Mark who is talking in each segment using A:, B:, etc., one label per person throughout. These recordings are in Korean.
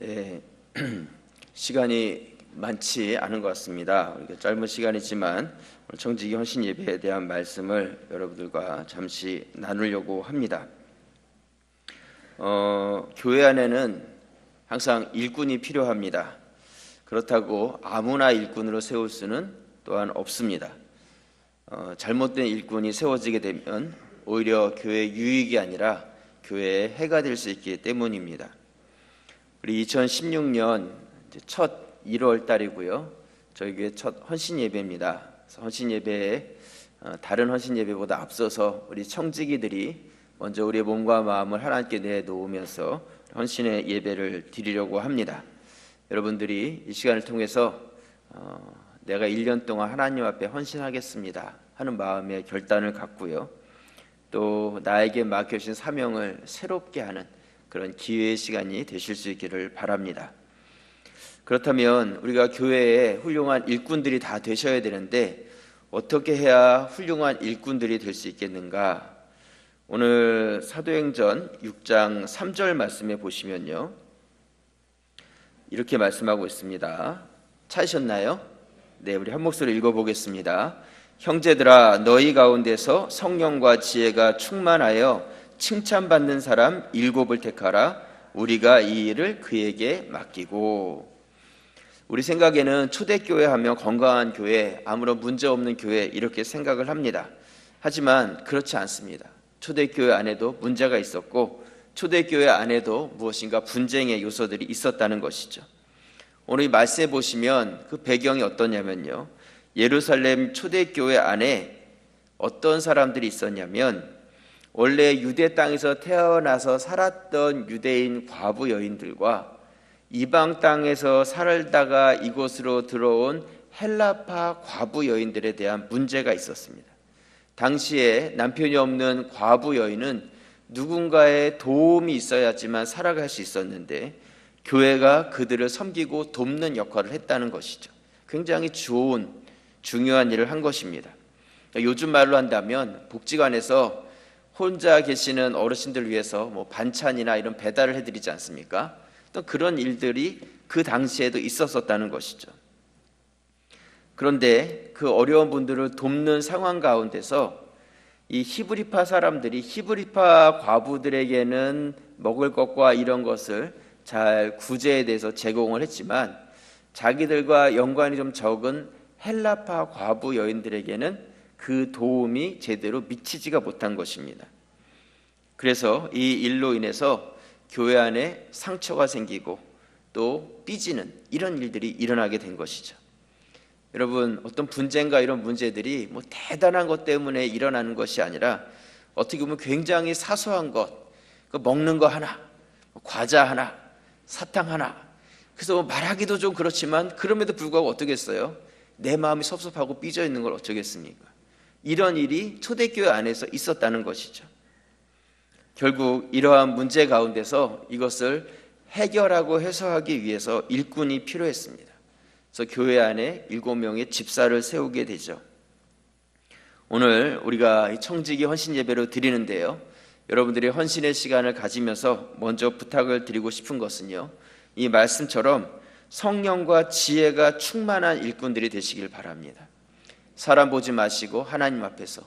A: 네, 시간이 많지 않은 것 같습니다. 짧은 시간이지만 오늘 청지기 헌신 예배에 대한 말씀을 여러분들과 잠시 나누려고 합니다. 교회 안에는 항상 일꾼이 필요합니다. 그렇다고 아무나 일꾼으로 세울 수는 또한 없습니다. 잘못된 일꾼이 세워지게 되면 오히려 교회의 유익이 아니라 교회의 해가 될 수 있기 때문입니다. 우리 2016년 첫 1월 달이고요. 저희 교회 첫 헌신 예배입니다. 헌신 예배에 다른 헌신 예배보다 앞서서 우리 청지기들이 먼저 우리의 몸과 마음을 하나님께 내놓으면서 헌신의 예배를 드리려고 합니다. 여러분들이 이 시간을 통해서 내가 1년 동안 하나님 앞에 헌신하겠습니다 하는 마음의 결단을 갖고요. 또 나에게 맡겨주신 사명을 새롭게 하는 그런 기회의 시간이 되실 수 있기를 바랍니다. 그렇다면 우리가 교회에 훌륭한 일꾼들이 다 되셔야 되는데 어떻게 해야 훌륭한 일꾼들이 될 수 있겠는가? 오늘 사도행전 6장 3절 말씀에 보시면요, 이렇게 말씀하고 있습니다. 찾으셨나요? 네, 우리 한 목소리 읽어보겠습니다. 형제들아, 너희 가운데서 성령과 지혜가 충만하여 칭찬받는 사람 7을 택하라. 우리가 이 일을 그에게 맡기고. 우리 생각에는 초대교회 하면 건강한 교회, 아무런 문제 없는 교회 이렇게 생각을 합니다. 하지만 그렇지 않습니다. 초대교회 안에도 문제가 있었고 초대교회 안에도 무엇인가 분쟁의 요소들이 있었다는 것이죠. 오늘 이 말씀에 보시면 그 배경이 어떠냐면요, 예루살렘 초대교회 안에 어떤 사람들이 있었냐면 원래 유대 땅에서 태어나서 살았던 유대인 과부 여인들과 이방 땅에서 살다가 이곳으로 들어온 헬라파 과부 여인들에 대한 문제가 있었습니다. 당시에 남편이 없는 과부 여인은 누군가의 도움이 있어야지만 살아갈 수 있었는데 교회가 그들을 섬기고 돕는 역할을 했다는 것이죠. 굉장히 좋은 중요한 일을 한 것입니다. 요즘 말로 한다면 복지관에서 혼자 계시는 어르신들 위해서 반찬이나 이런 배달을 해드리지 않습니까? 또 그런 일들이 그 당시에도 있었었다는 것이죠. 그런데 그 어려운 분들을 돕는 상황 가운데서 이 히브리파 사람들이 히브리파 과부들에게는 먹을 것과 이런 것을 잘 구제에 대해서 제공을 했지만 자기들과 연관이 좀 적은 헬라파 과부 여인들에게는 그 도움이 제대로 미치지가 못한 것입니다. 그래서 이 일로 인해서 교회 안에 상처가 생기고 또 삐지는 이런 일들이 일어나게 된 것이죠. 여러분, 어떤 분쟁과 이런 문제들이 대단한 것 때문에 일어나는 것이 아니라 어떻게 보면 굉장히 사소한 것, 먹는 거 하나, 과자 하나, 사탕 하나, 그래서 말하기도 좀 그렇지만 그럼에도 불구하고 어떻겠어요? 내 마음이 섭섭하고 삐져 있는 걸 어쩌겠습니까? 이런 일이 초대교회 안에서 있었다는 것이죠. 결국 이러한 문제 가운데서 이것을 해결하고 해소하기 위해서 일꾼이 필요했습니다. 그래서 교회 안에 7명의 집사를 세우게 되죠. 오늘 우리가 청지기 헌신 예배로 드리는데요, 여러분들이 헌신의 시간을 가지면서 먼저 부탁을 드리고 싶은 것은요, 이 말씀처럼 성령과 지혜가 충만한 일꾼들이 되시길 바랍니다. 사람 보지 마시고 하나님 앞에서,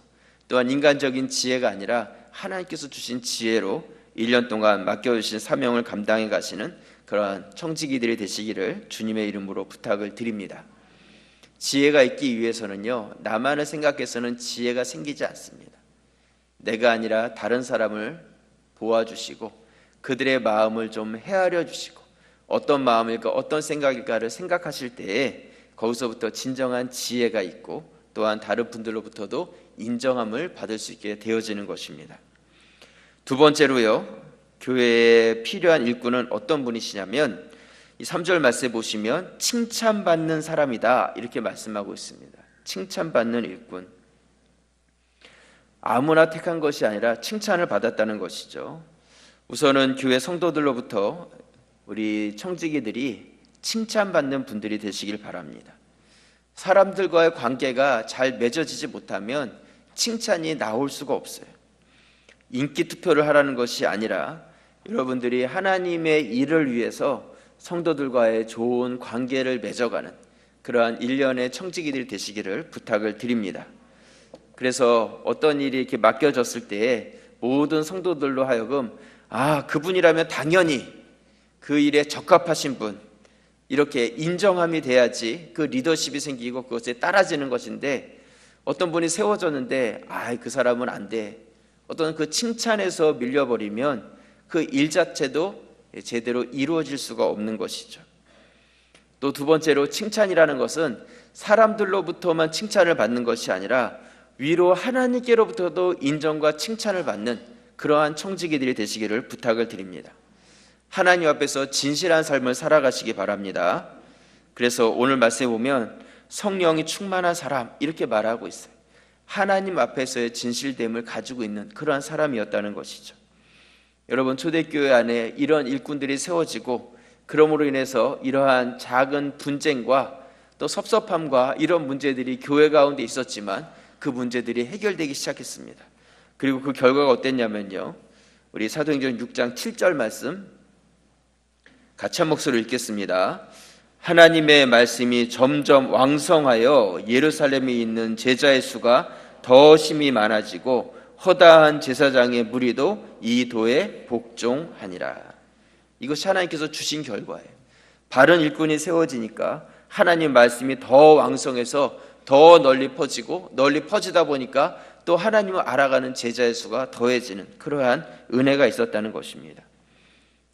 A: 또한 인간적인 지혜가 아니라 하나님께서 주신 지혜로 1년 동안 맡겨주신 사명을 감당해 가시는 그러한 청지기들이 되시기를 주님의 이름으로 부탁을 드립니다. 지혜가 있기 위해서는요, 나만을 생각해서는 지혜가 생기지 않습니다. 내가 아니라 다른 사람을 도와주시고 그들의 마음을 좀 헤아려 주시고 어떤 마음일까 어떤 생각일까를 생각하실 때에 거기서부터 진정한 지혜가 있고 또한 다른 분들로부터도 인정함을 받을 수 있게 되어지는 것입니다. 두 번째로요, 교회에 필요한 일꾼은 어떤 분이시냐면 이 3절 말씀에 보시면 칭찬받는 사람이다 이렇게 말씀하고 있습니다. 칭찬받는 일꾼, 아무나 택한 것이 아니라 칭찬을 받았다는 것이죠. 우선은 교회 성도들로부터 우리 청지기들이 칭찬받는 분들이 되시길 바랍니다. 사람들과의 관계가 잘 맺어지지 못하면 칭찬이 나올 수가 없어요. 인기 투표를 하라는 것이 아니라 여러분들이 하나님의 일을 위해서 성도들과의 좋은 관계를 맺어가는 그러한 일련의 청지기들이 되시기를 부탁을 드립니다. 그래서 어떤 일이 이렇게 맡겨졌을 때에 모든 성도들로 하여금 그분이라면 당연히 그 일에 적합하신 분, 이렇게 인정함이 돼야지 그 리더십이 생기고 그것에 따라지는 것인데, 어떤 분이 세워졌는데 그 사람은 안 돼, 어떤 그 칭찬에서 밀려버리면 그 일 자체도 제대로 이루어질 수가 없는 것이죠. 또 두 번째로, 칭찬이라는 것은 사람들로부터만 칭찬을 받는 것이 아니라 위로 하나님께로부터도 인정과 칭찬을 받는 그러한 청지기들이 되시기를 부탁을 드립니다. 하나님 앞에서 진실한 삶을 살아가시기 바랍니다. 그래서 오늘 말씀에 보면 성령이 충만한 사람, 이렇게 말하고 있어요. 하나님 앞에서의 진실됨을 가지고 있는 그러한 사람이었다는 것이죠. 여러분, 초대교회 안에 이런 일꾼들이 세워지고, 그러므로 인해서 이러한 작은 분쟁과 또 섭섭함과 이런 문제들이 교회 가운데 있었지만 그 문제들이 해결되기 시작했습니다. 그리고 그 결과가 어땠냐면요, 우리 사도행전 6장 7절 말씀 같이 한 목소리로 읽겠습니다. 하나님의 말씀이 점점 왕성하여 예루살렘에 있는 제자의 수가 더 심히 많아지고 허다한 제사장의 무리도 이 도에 복종하니라. 이것이 하나님께서 주신 결과예요. 바른 일꾼이 세워지니까 하나님 말씀이 더 왕성해서 더 널리 퍼지고, 널리 퍼지다 보니까 또 하나님을 알아가는 제자의 수가 더해지는 그러한 은혜가 있었다는 것입니다.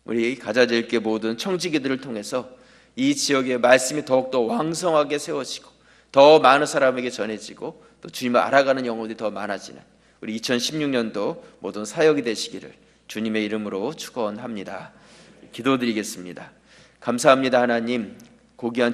A: 우리 가자제일교회 모든 청지기들을 통해서 이 지역의 말씀이 더욱더 왕성하게 세워지고 더 많은 사람에게 전해지고 또 주님을 알아가는 영혼들이 더 많아지는 우리 2016년도 모든 사역이 되시기를 주님의 이름으로 축원합니다. 기도드리겠습니다. 감사합니다. 하나님, 고귀한